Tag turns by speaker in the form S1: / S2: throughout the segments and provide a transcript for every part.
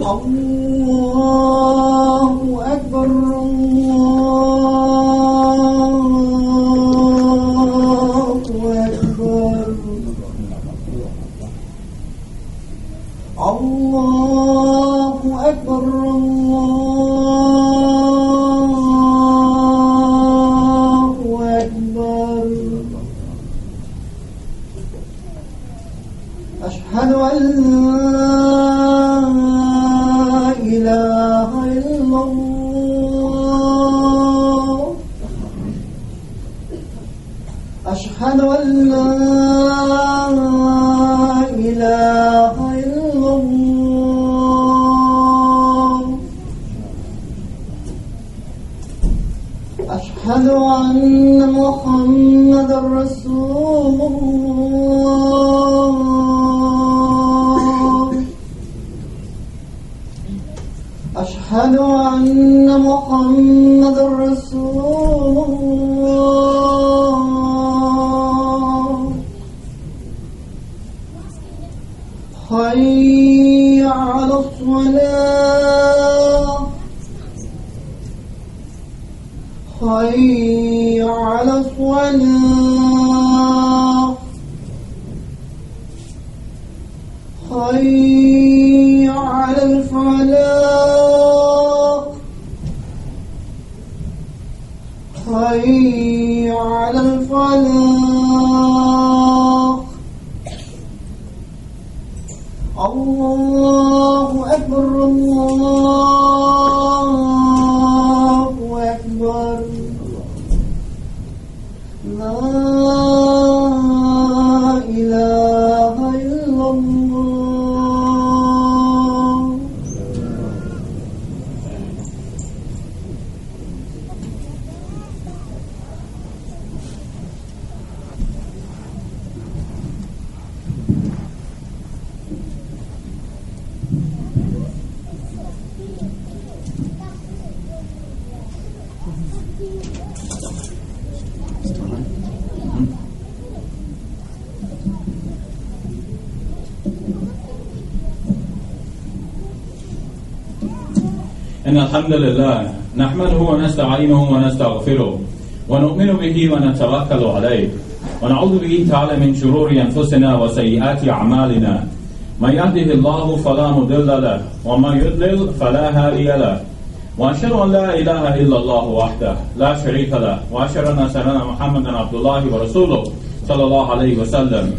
S1: الله أكبر الله أكبر الله أكبر أشهد أن لا إله إلا الله أشهد أن لا إله إلا الله أشهد أن محمدا رسول الله أشهد أن محمدا رسول الله حي على الصلاة حي على الصلاة حي على الفلاح حي على الفلاح الله أكبر الله أكبر لا إله إلا الله.
S2: إن الحمد لله نحمده ونستعينه ونستغفره ونؤمن به ونتوكل عليه ونعوذ به تعالى من شرور أنفسنا وسيئات أعمالنا من يهده الله فلا مضل له ومن يضلل فلا هادي له وأشهد أن لا إله إلا الله وحده لا شريك له وأشهد أن سيدنا محمدا عبد الله ورسوله صلى الله عليه وسلم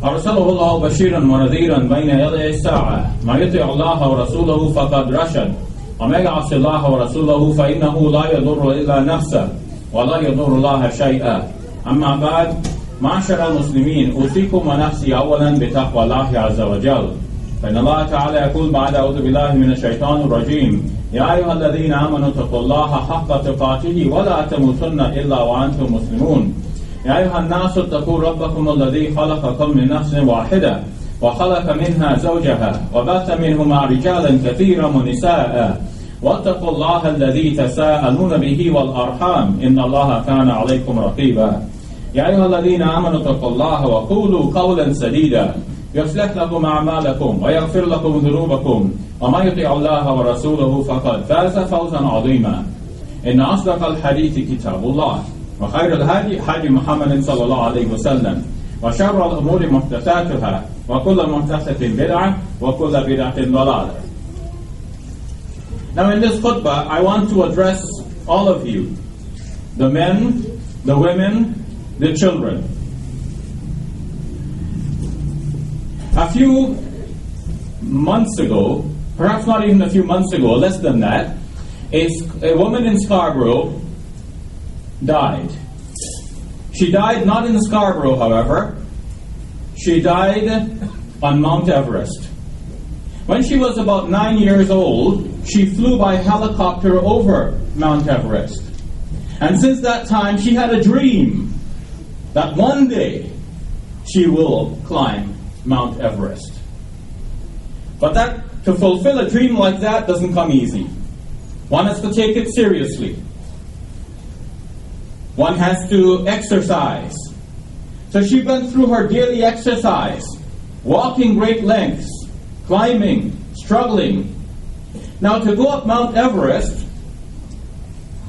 S2: أرسله الله بشيرا ونذيرا بين يدي الساعة ما يطع الله ورسوله فقد رشد وما يعص الله ورسوله فإنه لا يضر إلا نفسه ولا يضر الله شيئا. أما بعد معاشر المسلمين أوصيكم ونفسي أولا بتقوى الله عز وجل فإن الله تعالى يقول بعد أعوذ بالله من الشيطان الرجيم يا أيها الذين آمنوا اتقوا الله حق تقاته ولا تموتن إلا وأنتم مسلمون يا أيها الناس اتقوا ربكم الذي خلقكم من نفس واحدة وخلق منها زوجها وبث منهما رجالا كثيرا ونساء واتقوا الله الذي تساءلون به والأرحام إن الله كان عليكم رقيبا يا أيها الذين آمنوا اتقوا الله وقولوا قولا سديدا يصلح لكم أعمالكم ويغفر لكم ذنوبكم وما يطيع الله ورسوله فقد فاز فوزا عظيما. إن أصدق الحديث كتاب الله وخير الهدي هدي محمد صلى الله عليه وسلم وشر الأمور محدثاتها وكل محدثة بدعة وكل بدعة ضلالة. Now in this khutbah I want to address all of you, the men, the women, the children. A few months ago, perhaps not even a few months ago, less than that, a woman in Scarborough died. She died not in Scarborough, however. She died on Mount Everest. When she was about 9 years old, she flew by helicopter over Mount Everest. And since that time, she had a dream that one day she will climb Mount Everest. But to fulfill a dream like that doesn't come easy. One has to take it seriously. One has to exercise. So she went through her daily exercise, walking great lengths, climbing, struggling. Now, to go up Mount Everest,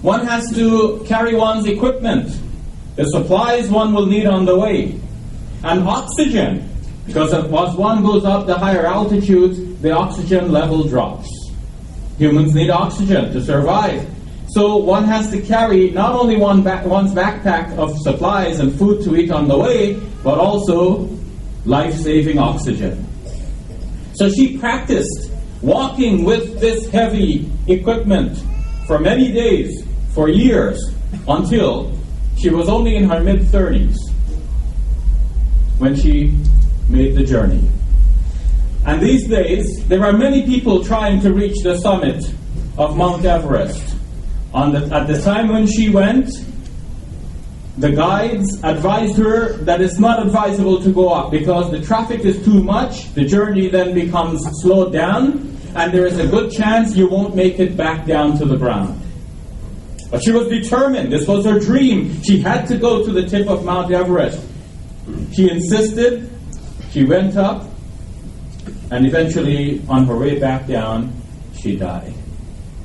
S2: one has to carry one's equipment, the supplies one will need on the way, and oxygen, because as one goes up the higher altitudes, the oxygen level drops. Humans need oxygen to survive. So one has to carry not only one's backpack of supplies and food to eat on the way, but also life-saving oxygen. So she practiced walking with this heavy equipment for many days, for years, until she was only in her mid-30s when she made the journey. And these days, there are many people trying to reach the summit of Mount Everest. At the time when she went, the guides advised her that it's not advisable to go up because the traffic is too much, the journey then becomes slowed down, and there is a good chance you won't make it back down to the ground. But she was determined. This was her dream. She had to go to the tip of Mount Everest. She insisted. She went up, and eventually, on her way back down, she died.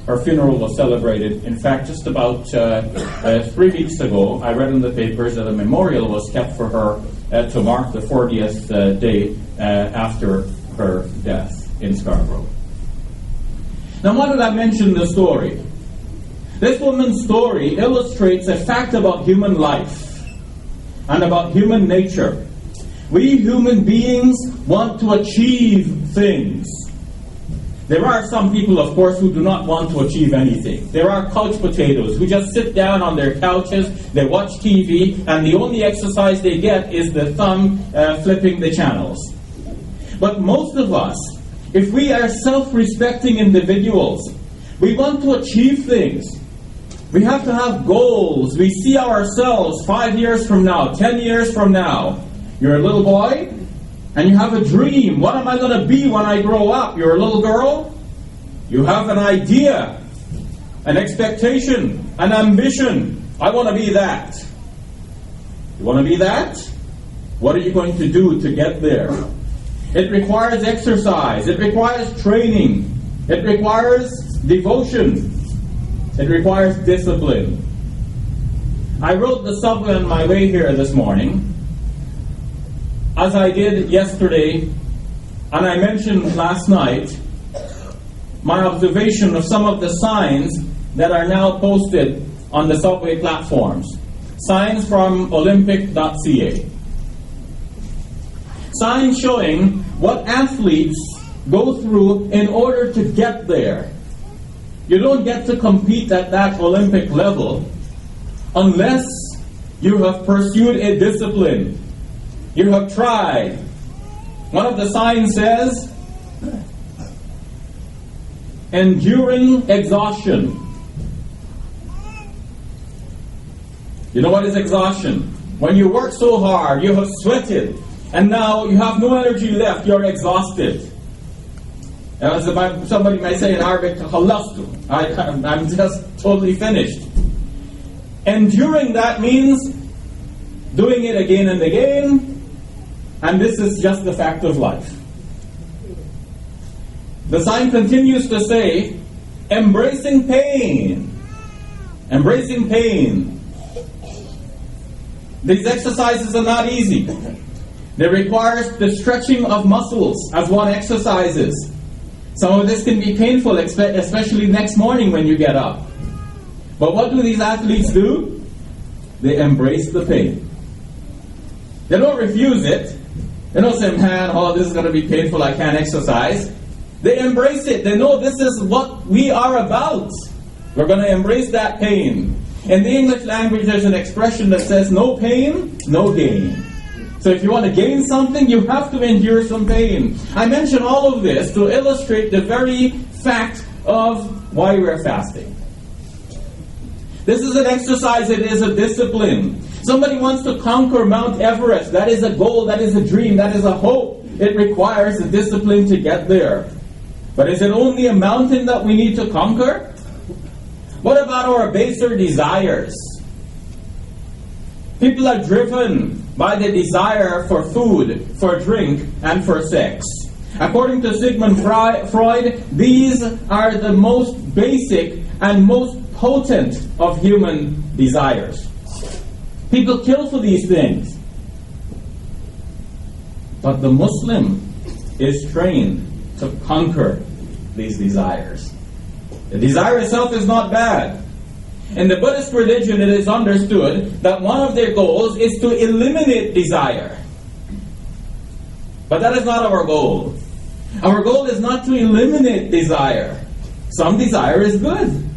S2: Her funeral was celebrated. In fact, just about 3 weeks ago, I read in the papers that a memorial was kept for her to mark the 40th day after her death in Scarborough. Now, why did I mention this story? This woman's story illustrates a fact about human life and about human nature. We human beings want to achieve things. There are some people, of course, who do not want to achieve anything. There are couch potatoes who just sit down on their couches, they watch TV, and the only exercise they get is the thumb flipping the channels. But most of us, if we are self-respecting individuals, we want to achieve things. We have to have goals. We see ourselves 5 years from now, 10 years from now. You're a little boy, and you have a dream. What am I going to be when I grow up? You're a little girl. You have an idea, an expectation, an ambition. I want to be that. You want to be that? What are you going to do to get there? It requires exercise. It requires training. It requires devotion. It requires discipline. I rode the subway on my way here this morning, as I did yesterday, and I mentioned last night my observation of some of the signs that are now posted on the subway platforms. Signs from Olympic.ca. Signs showing what athletes go through in order to get there. You don't get to compete at that Olympic level unless you have pursued a discipline. You have tried. One of the signs says, enduring exhaustion. You know what is exhaustion? When you work so hard, you have sweated, and now you have no energy left, you're exhausted. As somebody might say in Arabic, khalastu. I'm just totally finished. Enduring that means doing it again and again, and this is just the fact of life. The sign continues to say, embracing pain. Embracing pain. These exercises are not easy. They require the stretching of muscles as one exercises. Some of this can be painful, especially next morning when you get up. But what do these athletes do? They embrace the pain. They don't refuse it. They don't say, man, oh, this is going to be painful, I can't exercise. They embrace it. They know this is what we are about. We're going to embrace that pain. In the English language, there's an expression that says, no pain, no gain. So if you want to gain something, you have to endure some pain. I mention all of this to illustrate the very fact of why we're fasting. This is an exercise, it is a discipline. Somebody wants to conquer Mount Everest. That is a goal, that is a dream, that is a hope. It requires a discipline to get there. But is it only a mountain that we need to conquer? What about our baser desires? People are driven by the desire for food, for drink, and for sex. According to Sigmund Freud, these are the most basic and most potent of human desires. People kill for these things. But the Muslim is trained to conquer these desires. The desire itself is not bad. In the Buddhist religion, it is understood that one of their goals is to eliminate desire. But that is not our goal. Our goal is not to eliminate desire. Some desire is good.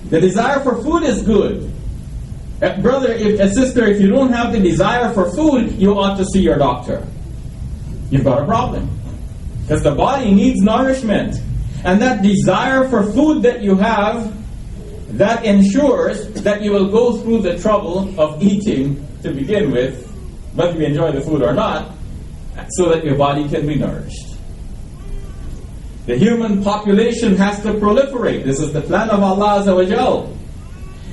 S2: The desire for food is good. Brother, sister, if you don't have the desire for food, you ought to see your doctor. You've got a problem. Because the body needs nourishment. And that desire for food that you have, that ensures that you will go through the trouble of eating to begin with, whether you enjoy the food or not, so that your body can be nourished. The human population has to proliferate. This is the plan of Allah Azza wa Jal.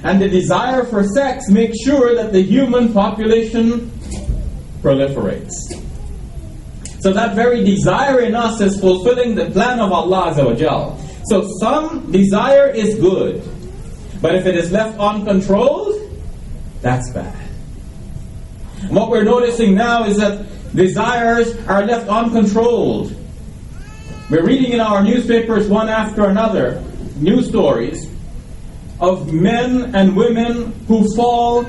S2: And the desire for sex makes sure that the human population proliferates. So that very desire in us is fulfilling the plan of Allah Azza wa Jal. So some desire is good. But if it is left uncontrolled, that's bad. And what we're noticing now is that desires are left uncontrolled. We're reading in our newspapers one after another news stories of men and women who fall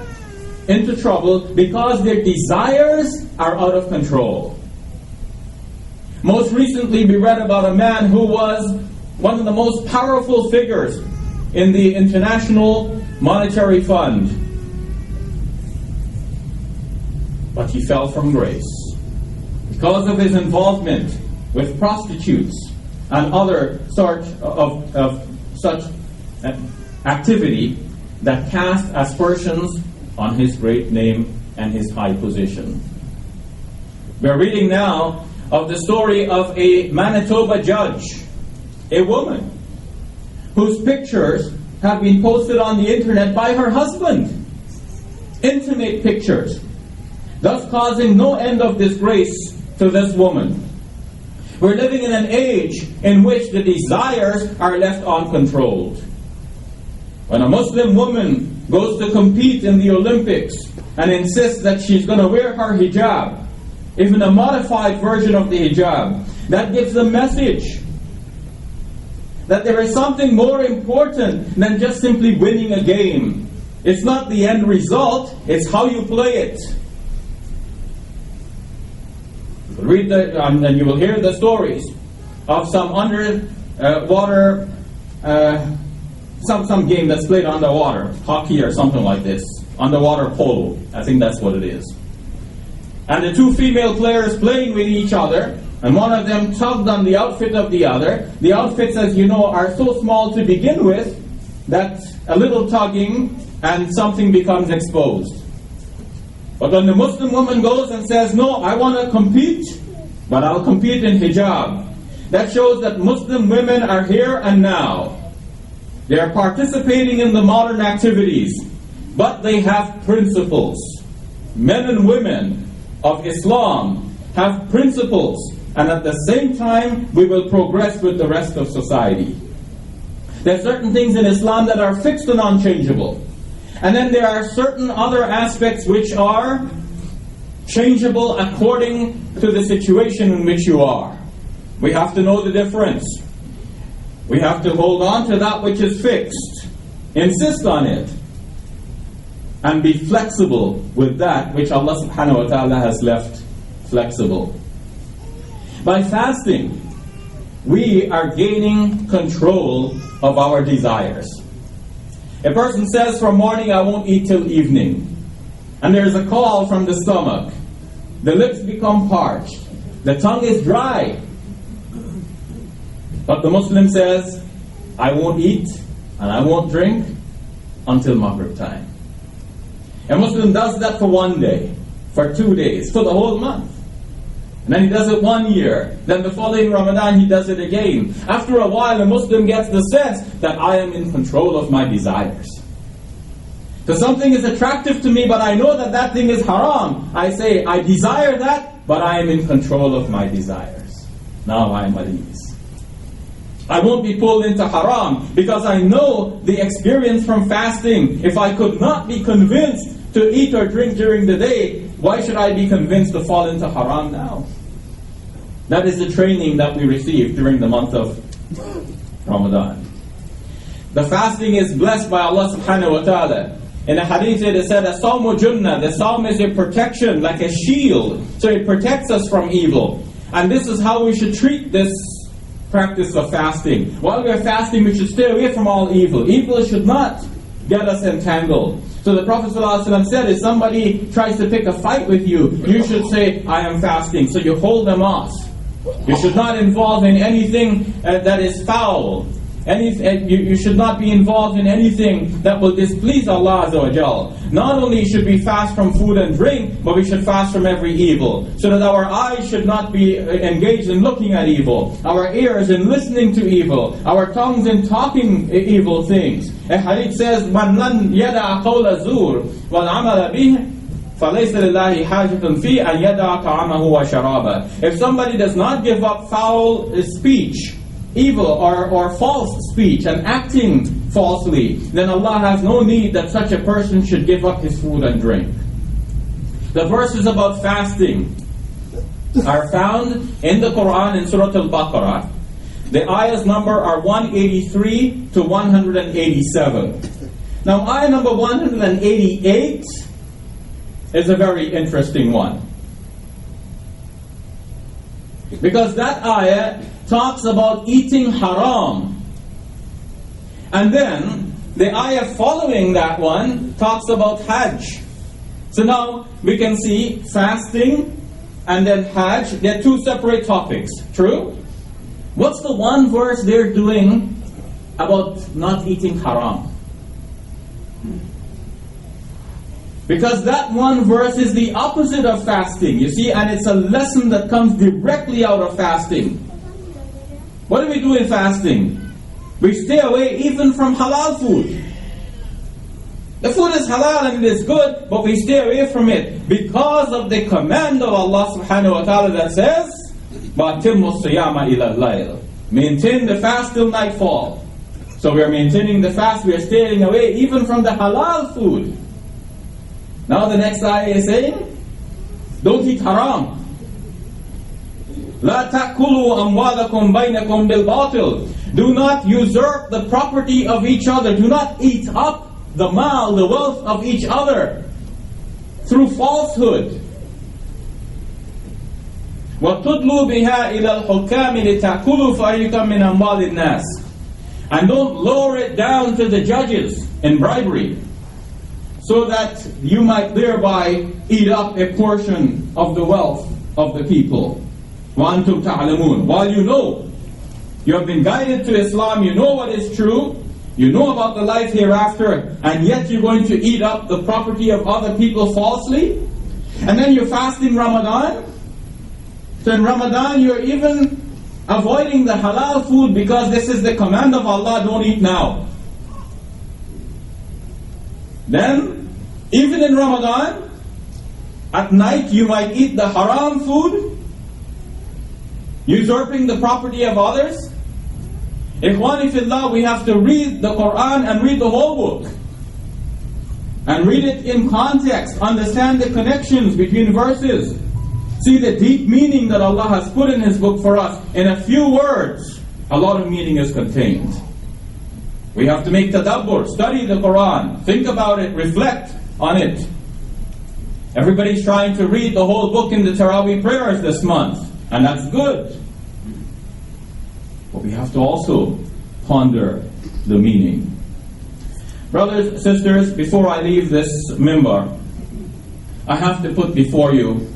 S2: into trouble because their desires are out of control. Most recently we read about a man who was one of the most powerful figures in the International Monetary Fund. But he fell from grace because of his involvement with prostitutes and other sort of such activity that cast aspersions on his great name and his high position. We're reading now of the story of a Manitoba judge, a woman, whose pictures have been posted on the internet by her husband. Intimate pictures, thus causing no end of disgrace to this woman. We're living in an age in which the desires are left uncontrolled. When a Muslim woman goes to compete in the Olympics and insists that she's going to wear her hijab, even a modified version of the hijab, that gives a message that there is something more important than just simply winning a game. It's not the end result, it's how you play it. Read and you will hear the stories of some underwater, some game that's played underwater, hockey or something like this, underwater polo. I think that's what it is. And the two female players playing with each other, and one of them tugged on the outfit of the other. The outfits, as you know, are so small to begin with that a little tugging and something becomes exposed. But when the Muslim woman goes and says, no, I want to compete, but I'll compete in hijab, that shows that Muslim women are here and now. They are participating in the modern activities, but they have principles. Men and women of Islam have principles, and at the same time we will progress with the rest of society. There are certain things in Islam that are fixed and unchangeable. And then there are certain other aspects which are changeable according to the situation in which you are. We have to know the difference. We have to hold on to that which is fixed, insist on it, and be flexible with that which Allah subhanahu wa ta'ala has left flexible. By fasting, we are gaining control of our desires. A person says from morning, I won't eat till evening. And there's a call from the stomach. The lips become parched. The tongue is dry. But the Muslim says, I won't eat and I won't drink until Maghrib time. A Muslim does that for 1 day, for 2 days, for the whole month. And then he does it 1 year. Then the following Ramadan he does it again. After a while a Muslim gets the sense that I am in control of my desires. So something is attractive to me, but I know that that thing is haram. I say, I desire that, but I am in control of my desires. Now I am at ease. I won't be pulled into haram because I know the experience from fasting. If I could not be convinced to eat or drink during the day, why should I be convinced to fall into haram now? That is the training that we receive during the month of Ramadan. The fasting is blessed by Allah subhanahu wa ta'ala. In a hadith it is said, "As-sawmu junnah." The sawm is a protection, like a shield. So it protects us from evil. And this is how we should treat this practice of fasting. While we are fasting, we should stay away from all evil. Evil should not get us entangled. So the Prophet ﷺ said, if somebody tries to pick a fight with you, you should say, "I am fasting." So you hold them off. You should not involve in anything that is foul. You should not be involved in anything that will displease Allah Azza wa Jal. Not only should we fast from food and drink, but we should fast from every evil. So that our eyes should not be engaged in looking at evil, our ears in listening to evil, our tongues in talking evil things. A hadith says, "Man lam yada'a qawla zur wal amala bih, فَلَيْسَ لِلَّهِ حَاجَةٌ فِي أَنْ يَدَعَ طَعَامَهُ وَشَرَابَهُ." If somebody does not give up foul speech, evil or false speech and acting falsely, then Allah has no need that such a person should give up his food and drink. The verses about fasting are found in the Quran in Surah Al-Baqarah. The ayah's number are 183 to 187. Now ayah number 188 is a very interesting one. Because that ayah talks about eating haram. And then the ayah following that one talks about Hajj. So now we can see fasting and then Hajj, they're two separate topics. True? What's the one verse they're doing about not eating haram? Because that one verse is the opposite of fasting, you see, and it's a lesson that comes directly out of fasting. What do we do in fasting? We stay away even from halal food. The food is halal and it is good, but we stay away from it because of the command of Allah subhanahu wa ta'ala that says, وَأَتِمُّ الصِّيَامَ إِلَى اللَّيْلِ. Maintain the fast till nightfall. So we are maintaining the fast, we are staying away even from the halal food. Now the next ayah is saying, don't eat haram. لا تأكلوا أموالكم بينكم بالباطل. Do not usurp the property of each other. Do not eat up the mal, the wealth of each other through falsehood. وَتُدْلُوا بِهَا إِلَى الْحُكَّامِ لِتَأْكُلُوا فَرِيقًا مِنْ أَمْوَالِ النَّاسِ. And don't lower it down to the judges in bribery, so that you might thereby eat up a portion of the wealth of the people. وَأَنْتُمْ تَعْلَمُونَ. While you know, you have been guided to Islam, you know what is true, you know about the life hereafter, and yet you're going to eat up the property of other people falsely? And then you're fasting Ramadan? So in Ramadan you're even avoiding the halal food because this is the command of Allah, don't eat now. Then, even in Ramadan, at night you might eat the haram food, usurping the property of others. Ikhwani fillah, we have to read the Quran and read the whole book. And read it in context, understand the connections between verses. See the deep meaning that Allah has put in His book for us. In a few words, a lot of meaning is contained. We have to make tadabbur, study the Quran, think about it, reflect on it. Everybody's trying to read the whole book in the Taraweeh prayers this month, and that's good. But we have to also ponder the meaning. Brothers, sisters, before I leave this minbar, I have to put before you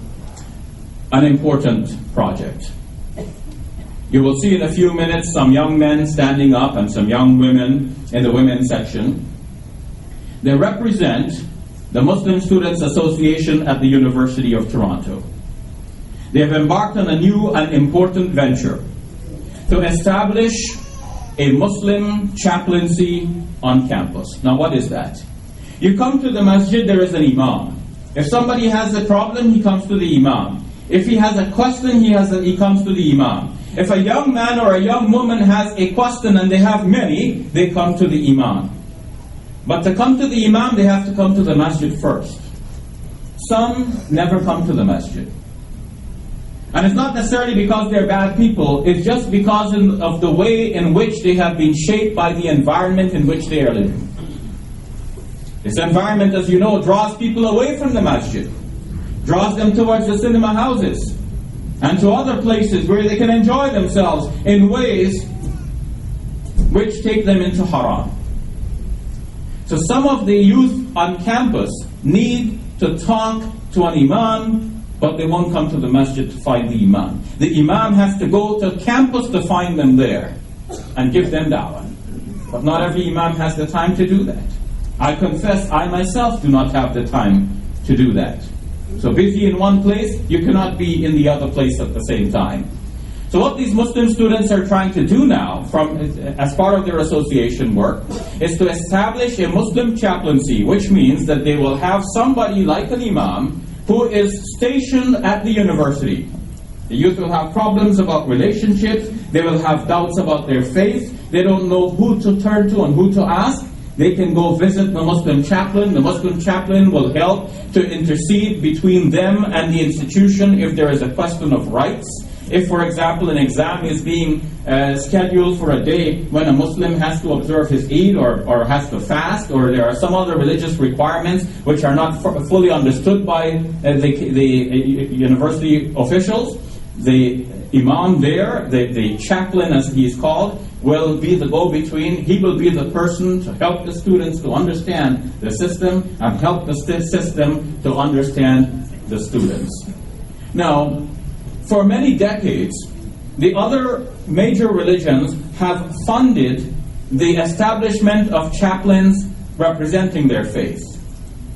S2: an important project. You will see in a few minutes some young men standing up and some young women in the women's section. They represent the Muslim Students Association at the University of Toronto. They have embarked on a new and important venture to establish a Muslim chaplaincy on campus. Now what is that? You come to the masjid, there is an imam. If somebody has a problem, he comes to the imam. If he has a question, he comes to the imam. If a young man or a young woman has a question, and they have many, they come to the imam. But to come to the imam, they have to come to the masjid first. Some never come to the masjid. And it's not necessarily because they're bad people, it's just because of the way in which they have been shaped by the environment in which they are living. This environment, as you know, draws people away from the masjid, draws them towards the cinema houses, and to other places where they can enjoy themselves in ways which take them into haram. So some of the youth on campus need to talk to an imam, but they won't come to the masjid to find the imam. The imam has to go to campus to find them there and give them da'wah. But not every imam has the time to do that. I confess, I myself do not have the time to do that. So busy in one place, you cannot be in the other place at the same time. So what these Muslim students are trying to do now, as part of their association work, is to establish a Muslim chaplaincy, which means that they will have somebody like an imam who is stationed at the university. The youth will have problems about relationships, they will have doubts about their faith, they don't know who to turn to and who to ask. They can go visit the Muslim chaplain. The Muslim chaplain will help to intercede between them and the institution if there is a question of rights. If, for example, an exam is being scheduled for a day when a Muslim has to observe his Eid or has to fast, or there are some other religious requirements which are not fully understood by the university officials, the imam there, the chaplain as he is called, will be the go-between. He will be the person to help the students to understand the system and help the system to understand the students. Now, for many decades, the other major religions have funded the establishment of chaplains representing their faith.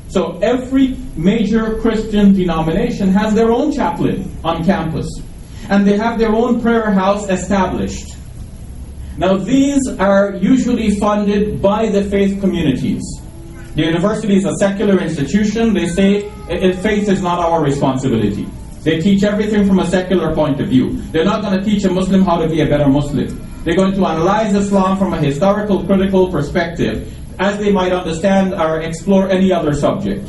S2: So every major Christian denomination has their own chaplain on campus, and they have their own prayer house established. Now these are usually funded by the faith communities. The university is a secular institution. They say faith is not our responsibility. They teach everything from a secular point of view. They're not going to teach a Muslim how to be a better Muslim. They're going to analyze Islam from a historical, critical perspective, as they might understand or explore any other subject.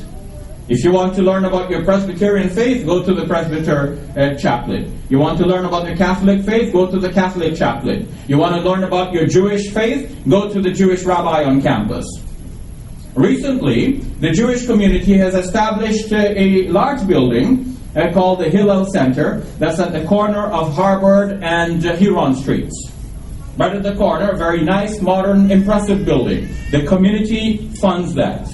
S2: If you want to learn about your Presbyterian faith, go to the Presbyterian chaplain. You want to learn about the Catholic faith, go to the Catholic chaplain. You want to learn about your Jewish faith, go to the Jewish rabbi on campus. Recently, the Jewish community has established a large building called the Hillel Center that's at the corner of Harvard and Huron Streets. Right at the corner, a very nice, modern, impressive building. The community funds that.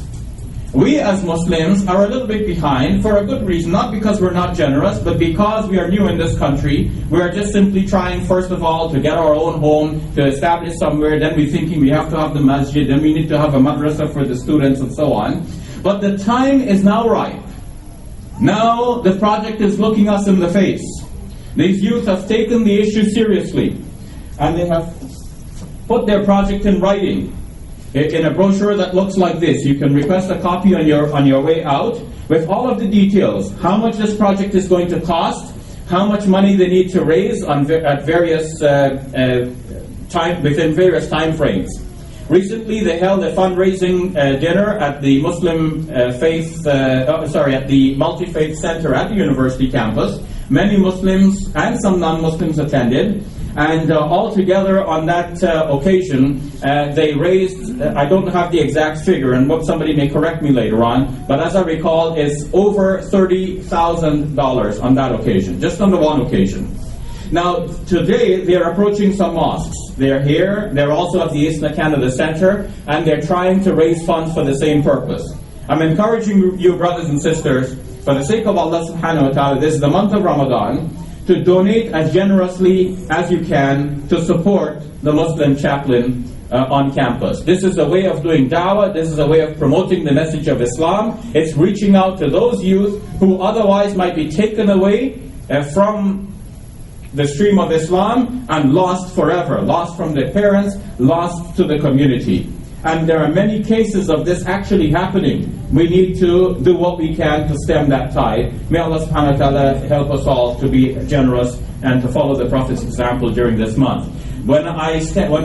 S2: We as Muslims are a little bit behind for a good reason, not because we're not generous, but because we are new in this country. We are just simply trying, first of all, to get our own home, to establish somewhere, then we're thinking we have to have the masjid, then we need to have a madrasa for the students and so on. But the time is now ripe. Now the project is looking us in the face. These youth have taken the issue seriously, and they have put their project in writing. In a brochure that looks like this. You can request a copy on your way out with all of the details. How much this project is going to cost, how much money they need to raise at various within various time frames. Recently, they held a fundraising dinner at the Muslim at the Multi-Faith Center at the university campus. Many Muslims and some non-Muslims attended. And altogether on that occasion, they raised, I don't have the exact figure, and somebody may correct me later on, but as I recall, it's over $30,000 on that occasion, just on the one occasion. Now, today, they're approaching some mosques. They're here, they're also at the Isna Canada Center, and they're trying to raise funds for the same purpose. I'm encouraging you, brothers and sisters, for the sake of Allah subhanahu wa ta'ala, this is the month of Ramadan, to donate as generously as you can to support the Muslim chaplain on campus. This is a way of doing da'wah, this is a way of promoting the message of Islam. It's reaching out to those youth who otherwise might be taken away from the stream of Islam and lost forever, lost from their parents, lost to the community. and there are many cases of this actually happening. We need to do what we can to stem that tide. May Allah subhanahu wa ta'ala help us all to be generous and to follow the Prophet's example during this month. When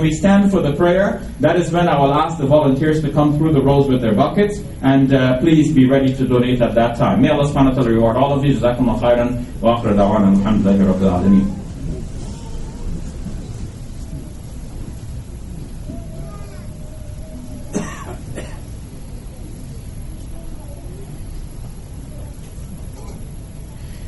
S2: we stand for the prayer, that is when I will ask the volunteers to come through the rows with their buckets, and please be ready to donate at that time. May Allah subhanahu wa ta'ala reward all of you. Jazakumullah khairan wa akhir da'wana alhamdulillahi rabbil alameen.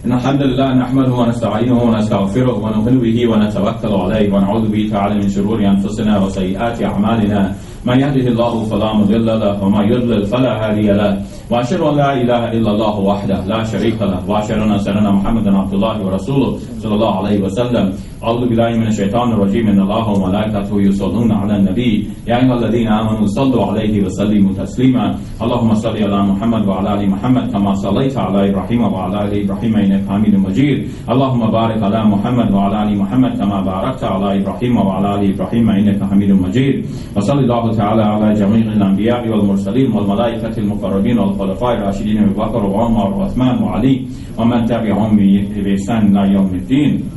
S2: إن الحمد لله نحمده ونستعينه ونستغفره ونؤمن به ونتوكل عليه ونعوذ به تعالى من شرور أنفسنا وسيئات أعمالنا من يهده الله فلا مضل له وما يضلل فلا هادي له وأشهد أن لا إله إلا الله وحده لا شريك له وأشهد أن سيدنا محمدا عبد الله ورسوله صلى الله عليه وسلم. أعوذ بالله من الشيطان الرجيم. إن الله وملائكته يصلون على النبي يا أيها الذين آمنوا صلوا عليه وسلموا تسليما. اللهم صل على محمد وعلى آل محمد كما صليت على إبراهيم وعلى آل إبراهيم إنك حميد مجيد. اللهم بارك على محمد وعلى آل محمد كما باركت على إبراهيم وعلى آل إبراهيم إنك حميد مجيد. وصلى الله تعالى على جميع الأنبياء والمرسلين والملائكة المقربين والخلفاء الراشدين أبي بكر وعمر وعثمان وعلي ومن تبعهم بإحسان إلى يوم الدين.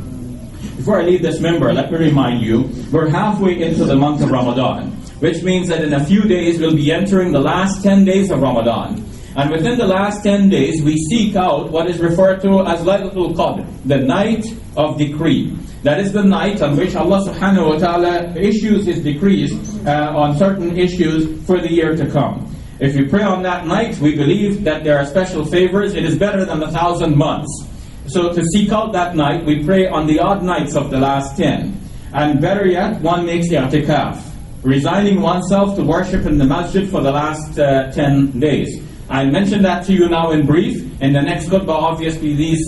S2: Before I leave this member, let me remind you, we're halfway into the month of Ramadan, which means that in a few days we'll be entering the last 10 days of Ramadan. And within the last 10 days, we seek out what is referred to as Laylatul Qadr, the night of decree. That is the night on which Allah subhanahu wa ta'ala issues His decrees on certain issues for the year to come. If you pray on that night, we believe that there are special favors. It is better than 1,000 months. So to seek out that night, we pray on the odd nights of the last 10. And better yet, one makes i'tikaf, resigning oneself to worship in the masjid for the last 10 days. I mentioned that to you now in brief. In the next khutbah, obviously, these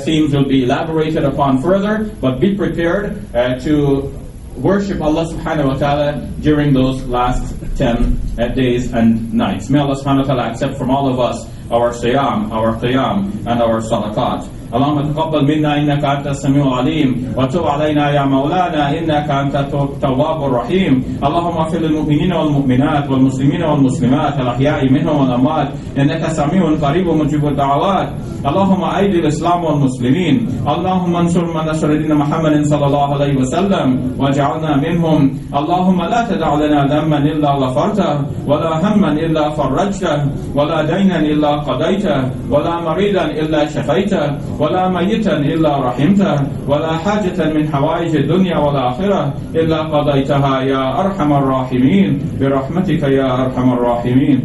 S2: themes will be elaborated upon further, but be prepared to worship Allah subhanahu wa ta'ala during those last 10 days and nights. May Allah subhanahu wa ta'ala accept from all of us our siyam, our qiyam, and our salaqat. اللهم تقبل منا إنك أنت السميع العليم وتب علينا يا مولانا إنك أنت التواب الرحيم. اللهم اغفر للمؤمنين والمؤمنات والمسلمين والمسلمات الأحياء منهم والأموات إنك سميع قريب مجيب الدعوات. اللهم أيد الإسلام والمسلمين. اللهم انصر من نصر دين محمد صلى الله عليه وسلم واجعلنا منهم. اللهم لا تدع لنا ذنبا إلا غفرته ولا هما إلا فرجته ولا دينا إلا قضيته ولا مريضا إلا شفيته ولا ميتا إلا رحمته ولا حاجة من حوائج الدنيا والآخرة إلا قضيتها يا أرحم الراحمين برحمتك يا أرحم الراحمين.